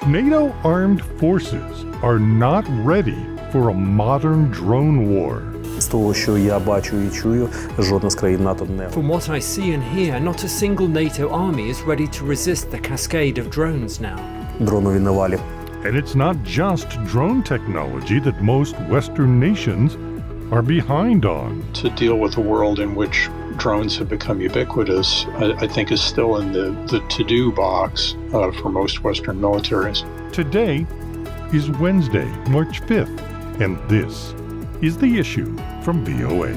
NATO armed forces are not ready for a modern drone war. З того, що я бачу і чую, жодна з країн НАТО не. From what I see and hear, not a single NATO army is ready to resist the cascade of drones now. Дронові навалі. And it's not just drone technology that most Western nations are behind on. To deal with a world in which drones have become ubiquitous, I think is still in the to-do box for most Western militaries. Today is Wednesday, March 5th, and this is The Issue from VOA.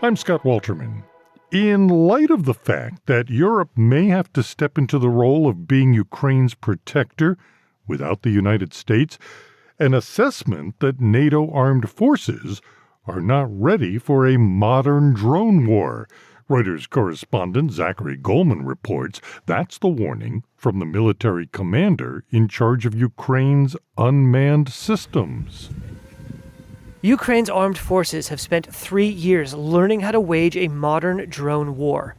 I'm Scott Walterman. In light of the fact that Europe may have to step into the role of being Ukraine's protector without the United States, an assessment that NATO armed forces are not ready for a modern drone war. Reuters correspondent Zachary Goldman reports that's the warning from the military commander in charge of Ukraine's unmanned systems. Ukraine's armed forces have spent 3 years learning how to wage a modern drone war.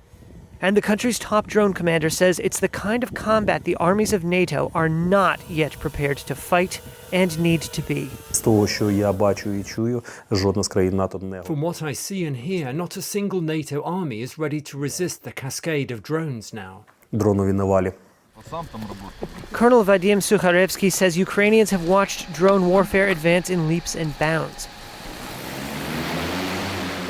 And the country's top drone commander says it's the kind of combat the armies of NATO are not yet prepared to fight and need to be. З того, що я бачу і чую, жодна з країн НАТО не. From what I see and hear, not a single NATO army is ready to resist the cascade of drones now. Дронові навалі. Colonel Vadim Sukharevsky says Ukrainians have watched drone warfare advance in leaps and bounds.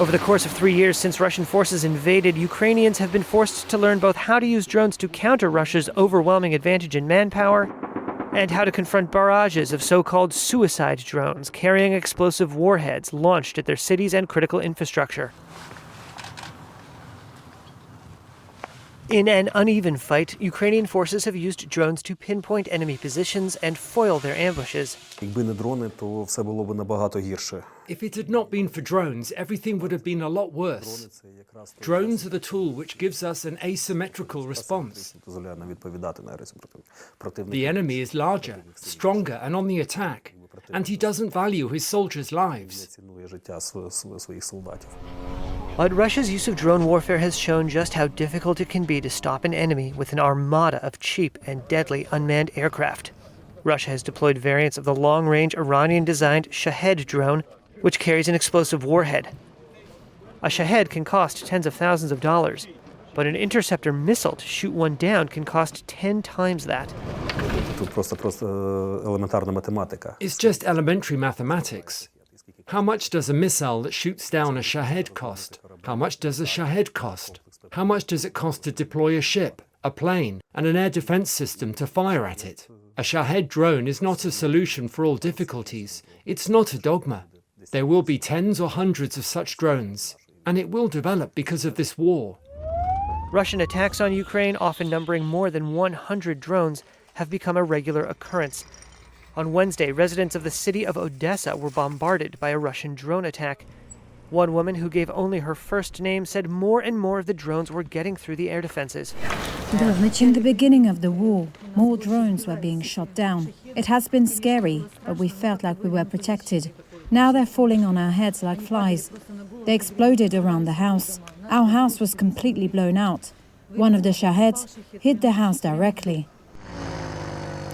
Over the course of 3 years since Russian forces invaded, Ukrainians have been forced to learn both how to use drones to counter Russia's overwhelming advantage in manpower and how to confront barrages of so-called suicide drones carrying explosive warheads launched at their cities and critical infrastructure. In an uneven fight, Ukrainian forces have used drones to pinpoint enemy positions and foil their ambushes. Якби не дрони, то все було б набагато гірше. If it had not been for drones, everything would have been a lot worse. Drones are the tool which gives us an asymmetrical response. The enemy is larger, stronger, and on the attack, and he doesn't value his soldiers' lives. But Russia's use of drone warfare has shown just how difficult it can be to stop an enemy with an armada of cheap and deadly unmanned aircraft. Russia has deployed variants of the long-range Iranian-designed Shahed drone, which carries an explosive warhead. A Shahed can cost tens of thousands of dollars, but an interceptor missile to shoot one down can cost 10 times that. It's just elementary mathematics. How much does a missile that shoots down a Shahed cost? How much does a Shahed cost? How much does it cost to deploy a ship, a plane, and an air defense system to fire at it? A Shahed drone is not a solution for all difficulties. It's not a dogma. There will be tens or hundreds of such drones, and it will develop because of this war. Russian attacks on Ukraine, often numbering more than 100 drones, have become a regular occurrence. On Wednesday, residents of the city of Odessa were bombarded by a Russian drone attack. One woman who gave only her first name said more and more of the drones were getting through the air defenses. In the beginning of the war, more drones were being shot down. It has been scary, but we felt like we were protected. Now they're falling on our heads like flies. They exploded around the house. Our house was completely blown out. One of the Shaheds hit the house directly.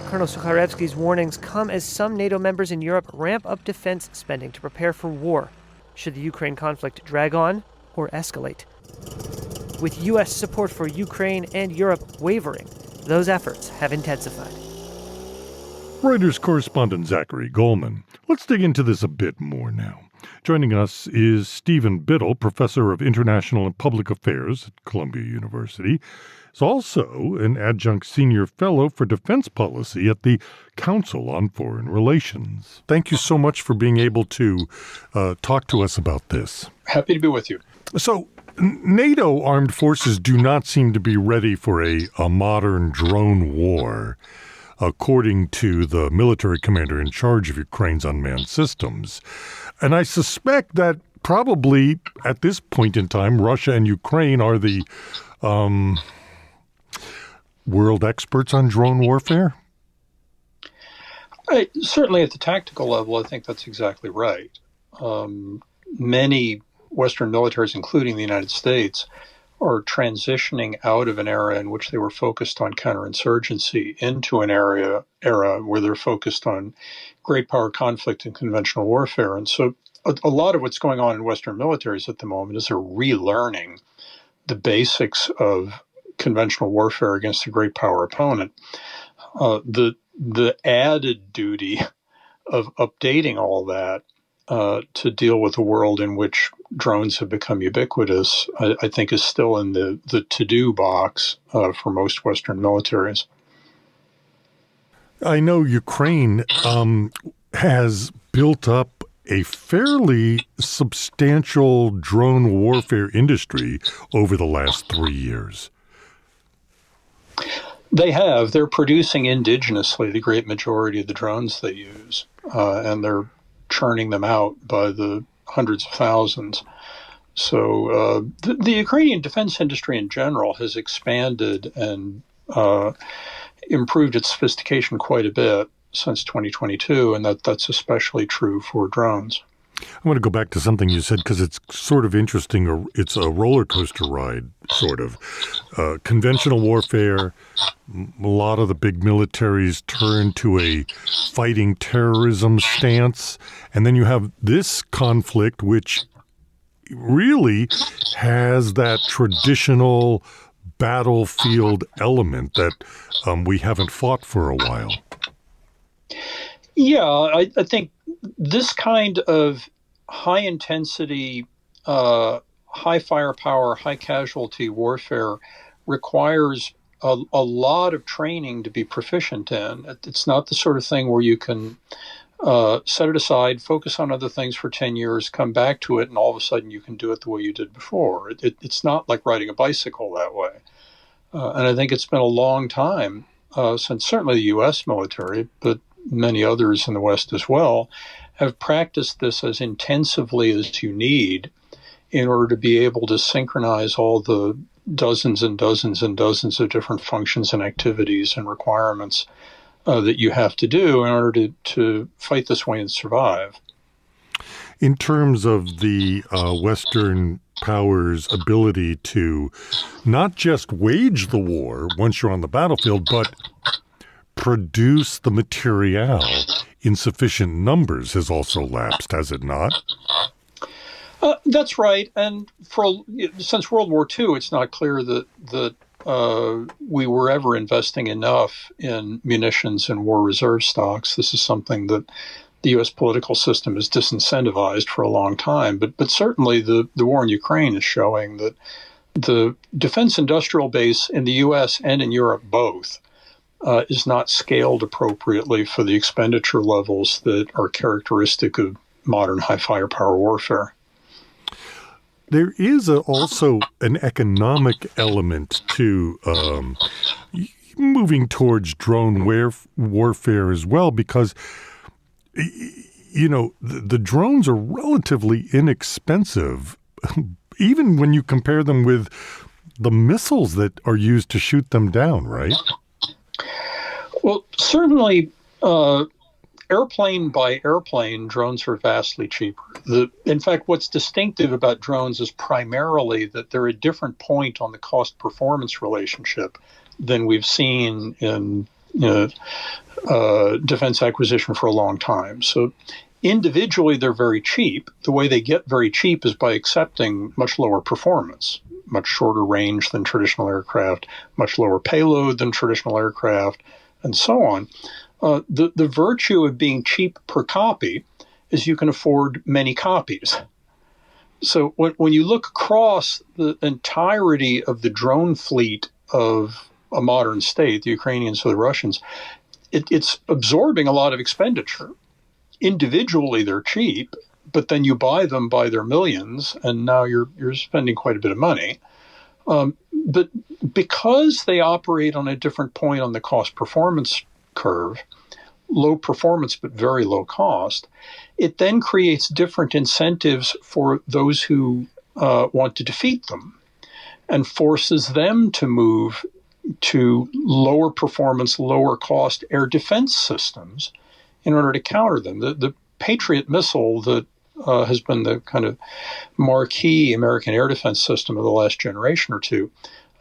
Colonel Sukharevsky's warnings come as some NATO members in Europe ramp up defense spending to prepare for war, should the Ukraine conflict drag on or escalate. With U.S. support for Ukraine and Europe wavering, those efforts have intensified. Reuters correspondent Zachary Goldman. Let's dig into this a bit more now. Joining us is Stephen Biddle, professor of international and public affairs at Columbia University. He's also an adjunct senior fellow for defense policy at the Council on Foreign Relations. Thank you so much for being able to talk to us about this. Happy to be with you. So, NATO armed forces do not seem to be ready for a modern drone war, according to the military commander in charge of Ukraine's unmanned systems. And I suspect that probably at this point in time, Russia and Ukraine are the world experts on drone warfare? Certainly at the tactical level, I think that's exactly right. Many Western militaries, including the United States, are transitioning out of an era in which they were focused on counterinsurgency into an era where they're focused on great power conflict and conventional warfare. And so a lot of what's going on in Western militaries at the moment is they're relearning the basics of conventional warfare against a great power opponent. The added duty of updating all that to deal with a world in which drones have become ubiquitous, I think is still in the to-do box for most Western militaries. I know Ukraine has built up a fairly substantial drone warfare industry over the last 3 years. They have. They're producing indigenously the great majority of the drones they use, and they're churning them out by the hundreds of thousands. So the Ukrainian defense industry in general has expanded and improved its sophistication quite a bit since 2022, and that's especially true for drones. I want to go back to something you said because it's sort of interesting. It's a roller coaster ride, sort of. Conventional warfare, a lot of the big militaries turn to a fighting terrorism stance. And then you have this conflict, which really has that traditional battlefield element that we haven't fought for a while. Yeah, I think this kind of high-intensity, high firepower, high casualty warfare requires a lot of training to be proficient in. It's not the sort of thing where you can set it aside, focus on other things for 10 years, come back to it, and all of a sudden you can do it the way you did before. It's not like riding a bicycle that way. And I think it's been a long time since certainly the U.S. military, but many others in the West as well, have practiced this as intensively as you need in order to be able to synchronize all the dozens and dozens and dozens of different functions and activities and requirements that you have to do in order to fight this way and survive. In terms of the Western powers' ability to not just wage the war once you're on the battlefield, but produce the material in sufficient numbers has also lapsed, has it not? That's right. And since World War II, it's not clear that we were ever investing enough in munitions and war reserve stocks. This is something that the U.S. political system has disincentivized for a long time. But certainly the war in Ukraine is showing that the defense industrial base in the U.S. and in Europe both is not scaled appropriately for the expenditure levels that are characteristic of modern high firepower warfare. There is also an economic element to moving towards drone warfare as well, because, you know, the drones are relatively inexpensive, even when you compare them with the missiles that are used to shoot them down, right? Well, certainly, airplane by airplane, drones are vastly cheaper. In fact, what's distinctive about drones is primarily that they're a different point on the cost-performance relationship than we've seen in defense acquisition for a long time. So individually, they're very cheap. The way they get very cheap is by accepting much lower performance, much shorter range than traditional aircraft, much lower payload than traditional aircraft, and so on. The virtue of being cheap per copy is you can afford many copies. So when you look across the entirety of the drone fleet of a modern state, the Ukrainians or the Russians, it's absorbing a lot of expenditure. Individually, they're cheap, but then you buy them by their millions, and now you're spending quite a bit of money. But because they operate on a different point on the cost-performance curve, low performance but very low cost, it then creates different incentives for those who want to defeat them and forces them to move to lower performance, lower cost air defense systems in order to counter them. The Patriot missile that has been the kind of marquee American air defense system of the last generation or two,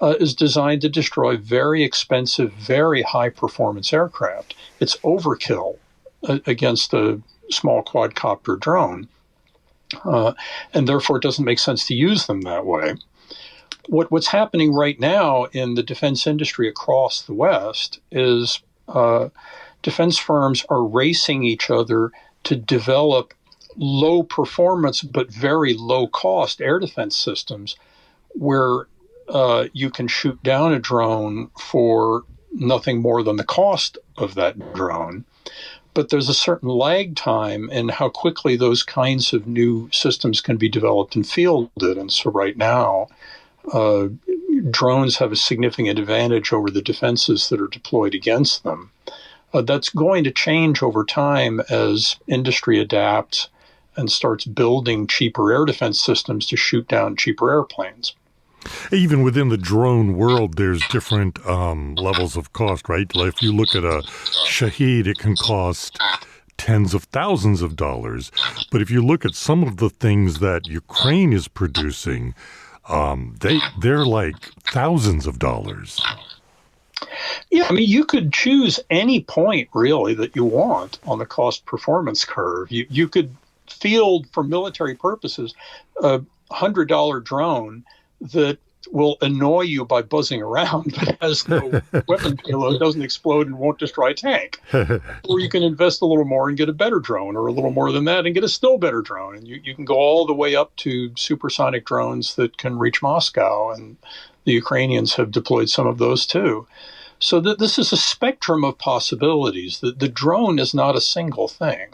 is designed to destroy very expensive, very high-performance aircraft. It's overkill against a small quadcopter drone, and therefore it doesn't make sense to use them that way. What's happening right now in the defense industry across the West is defense firms are racing each other to develop low performance but very low cost air defense systems where you can shoot down a drone for nothing more than the cost of that drone. But there's a certain lag time in how quickly those kinds of new systems can be developed and fielded. And so right now, drones have a significant advantage over the defenses that are deployed against them. That's going to change over time as industry adapts and starts building cheaper air defense systems to shoot down cheaper airplanes. Even within the drone world, there's different levels of cost, right? Like if you look at a Shahed, it can cost tens of thousands of dollars. But if you look at some of the things that Ukraine is producing, they're like thousands of dollars. Yeah, I mean, you could choose any point, really, that you want on the cost-performance curve. You could field, for military purposes, a $100 drone that will annoy you by buzzing around, but has no weapon payload, doesn't explode, and won't destroy a tank. Or you can invest a little more and get a better drone, or a little more than that and get a still better drone. And you can go all the way up to supersonic drones that can reach Moscow, and the Ukrainians have deployed some of those too. So this is a spectrum of possibilities. The drone is not a single thing.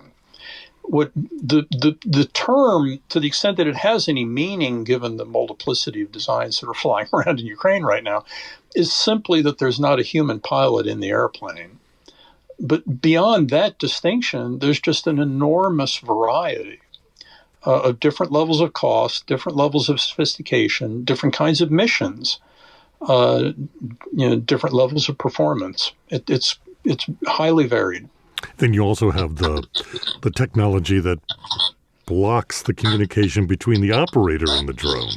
What the term, to the extent that it has any meaning given the multiplicity of designs that are flying around in Ukraine right now, is simply that there's not a human pilot in the airplane. But beyond that distinction, there's just an enormous variety of different levels of cost, different levels of sophistication, different kinds of missions, different levels of performance. It's highly varied. Then you also have the technology that blocks the communication between the operator and the drone.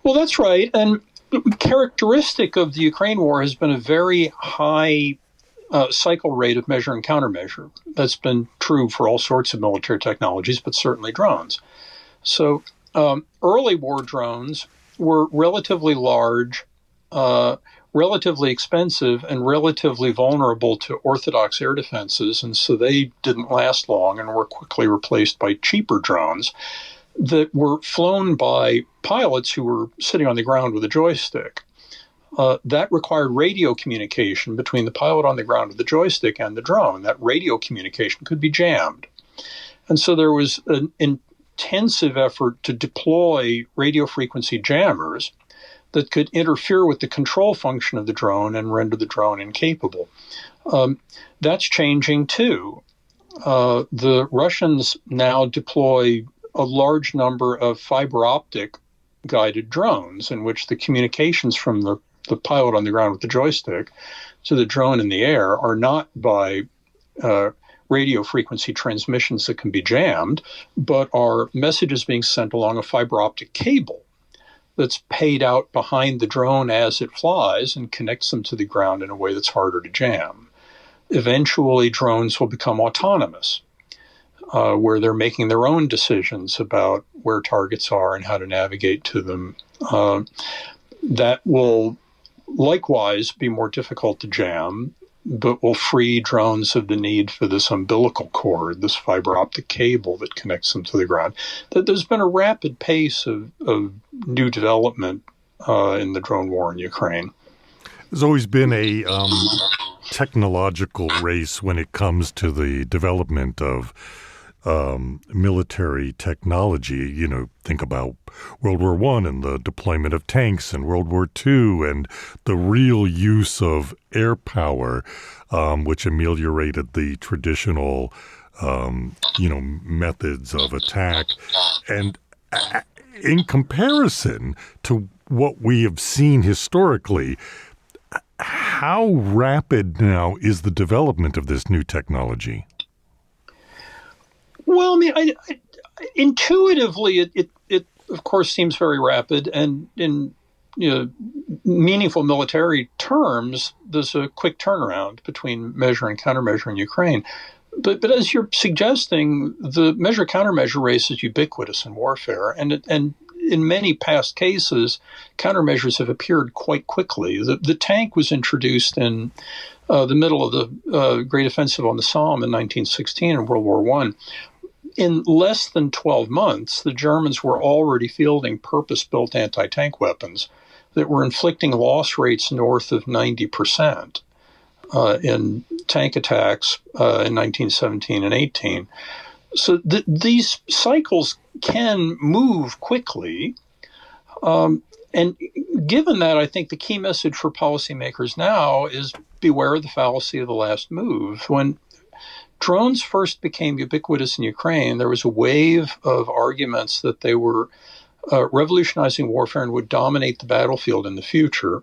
Well, that's right. And characteristic of the Ukraine war has been a very high cycle rate of measure and countermeasure. That's been true for all sorts of military technologies, but certainly drones. So early war drones were relatively large, relatively expensive, and relatively vulnerable to orthodox air defenses, and so they didn't last long and were quickly replaced by cheaper drones that were flown by pilots who were sitting on the ground with a joystick. That required radio communication between the pilot on the ground with the joystick and the drone. That radio communication could be jammed. And so there was an intensive effort to deploy radio frequency jammers that could interfere with the control function of the drone and render the drone incapable. That's changing too. The Russians now deploy a large number of fiber optic guided drones in which the communications from the pilot on the ground with the joystick to the drone in the air are not by radio frequency transmissions that can be jammed, but are messages being sent along a fiber optic cable that's paid out behind the drone as it flies and connects them to the ground in a way that's harder to jam. Eventually, drones will become autonomous, where they're making their own decisions about where targets are and how to navigate to them. That will likewise be more difficult to jam, but will free drones of the need for this umbilical cord, this fiber optic cable that connects them to the ground. There's been a rapid pace of new development in the drone war in Ukraine. There's always been a technological race when it comes to the development of military technology. Think about World War I and the deployment of tanks, and World War II and the real use of air power, which ameliorated the traditional, methods of attack. And in comparison to what we have seen historically, how rapid now is the development of this new technology? Well, I mean, Intuitively, it of course seems very rapid, and in meaningful military terms, there's a quick turnaround between measure and countermeasure in Ukraine. But as you're suggesting, the measure-countermeasure race is ubiquitous in warfare, and in many past cases, countermeasures have appeared quite quickly. The tank was introduced in the middle of the Great Offensive on the Somme in 1916 in World War I. In less than 12 months, the Germans were already fielding purpose-built anti-tank weapons that were inflicting loss rates north of 90%. In tank attacks in 1917 and 18. So these cycles can move quickly. And given that, I think the key message for policymakers now is beware of the fallacy of the last move. When drones first became ubiquitous in Ukraine, there was a wave of arguments that they were revolutionizing warfare and would dominate the battlefield in the future.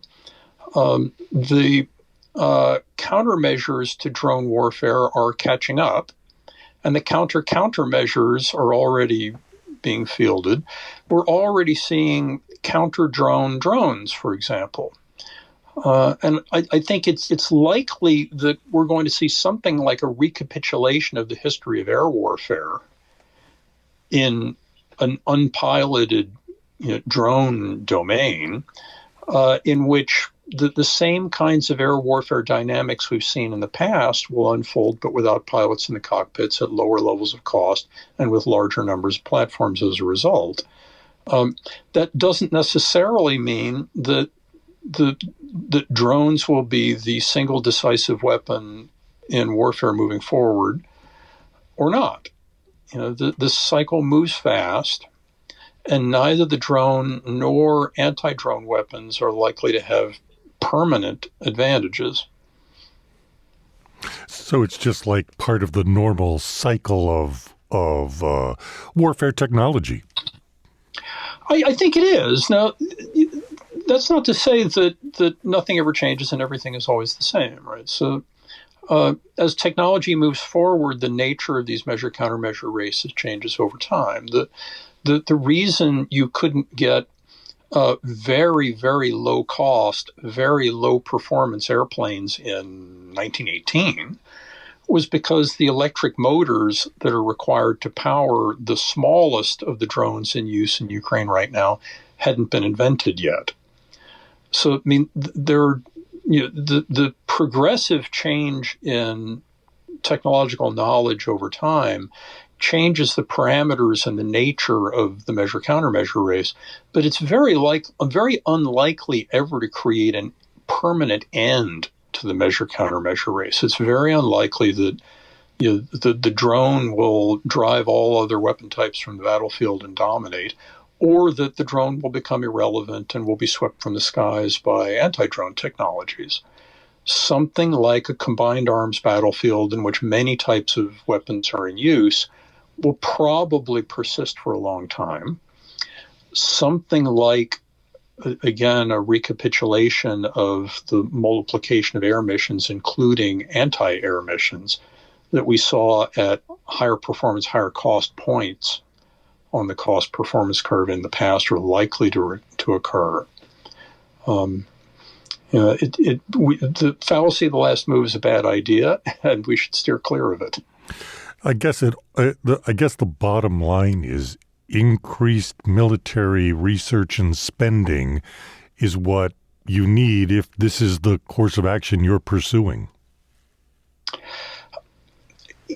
The countermeasures to drone warfare are catching up, and the countermeasures are already being fielded. We're already seeing counter-drone drones, for example. And I think it's likely that we're going to see something like a recapitulation of the history of air warfare in an unpiloted drone domain, in which the same kinds of air warfare dynamics we've seen in the past will unfold, but without pilots in the cockpits at lower levels of cost and with larger numbers of platforms as a result. That doesn't necessarily mean that that drones will be the single decisive weapon in warfare moving forward, or not. This cycle moves fast, and neither the drone nor anti-drone weapons are likely to have permanent advantages. So it's just like part of the normal cycle of warfare technology. I think it is. Now, that's not to say that nothing ever changes and everything is always the same, right? So as technology moves forward, the nature of these measure-countermeasure races changes over time. The reason you couldn't get very, very low cost, very low performance airplanes in 1918 was because the electric motors that are required to power the smallest of the drones in use in Ukraine right now hadn't been invented yet. So, I mean, the progressive change in technological knowledge over time changes the parameters and the nature of the measure-countermeasure race, but it's very unlikely ever to create a permanent end to the measure-countermeasure race. It's very unlikely that the drone will drive all other weapon types from the battlefield and dominate, or that the drone will become irrelevant and will be swept from the skies by anti-drone technologies. Something like a combined arms battlefield in which many types of weapons are in use will probably persist for a long time. Something like, again, a recapitulation of the multiplication of air missions, including anti-air missions, that we saw at higher performance, higher cost points on the cost performance curve in the past are likely to occur. The fallacy of the last move is a bad idea, and we should steer clear of it. I guess the bottom line is increased military research and spending is what you need if this is the course of action you're pursuing.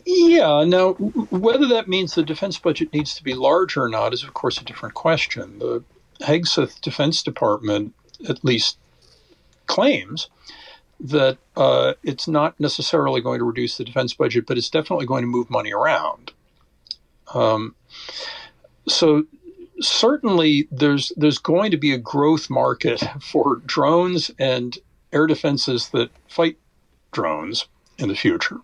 Yeah. Now, whether that means the defense budget needs to be larger or not is, of course, a different question. The Hegseth Defense Department at least claims that it's not necessarily going to reduce the defense budget, but it's definitely going to move money around. So certainly there's going to be a growth market for drones and air defenses that fight drones in the future.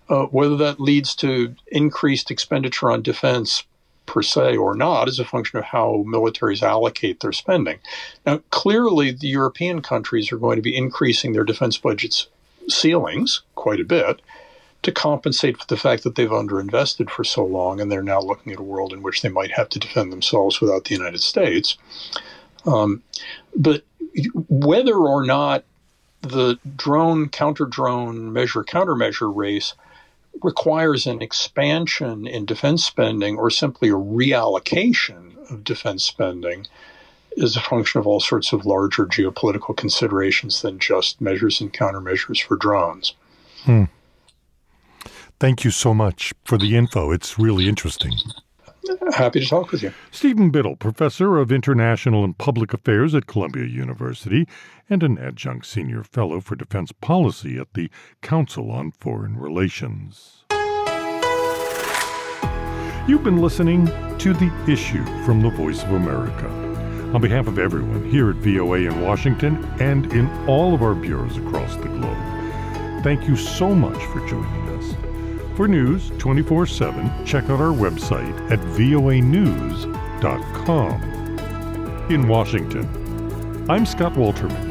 Whether that leads to increased expenditure on defense per se or not is a function of how militaries allocate their spending. Now, clearly, the European countries are going to be increasing their defense budgets ceilings quite a bit to compensate for the fact that they've underinvested for so long, and they're now looking at a world in which they might have to defend themselves without the United States. But whether or not the drone, counter-drone, countermeasure race requires an expansion in defense spending or simply a reallocation of defense spending is a function of all sorts of larger geopolitical considerations than just measures and countermeasures for drones. Thank you so much for the info. It's really interesting. Happy to talk with you. Stephen Biddle, professor of international and public affairs at Columbia University and an adjunct senior fellow for defense policy at the Council on Foreign Relations. You've been listening to The Issue from the Voice of America. On behalf of everyone here at VOA in Washington and in all of our bureaus across the globe, thank you so much for joining us. For news 24/7, check out our website at voanews.com. In Washington, I'm Scott Walterman.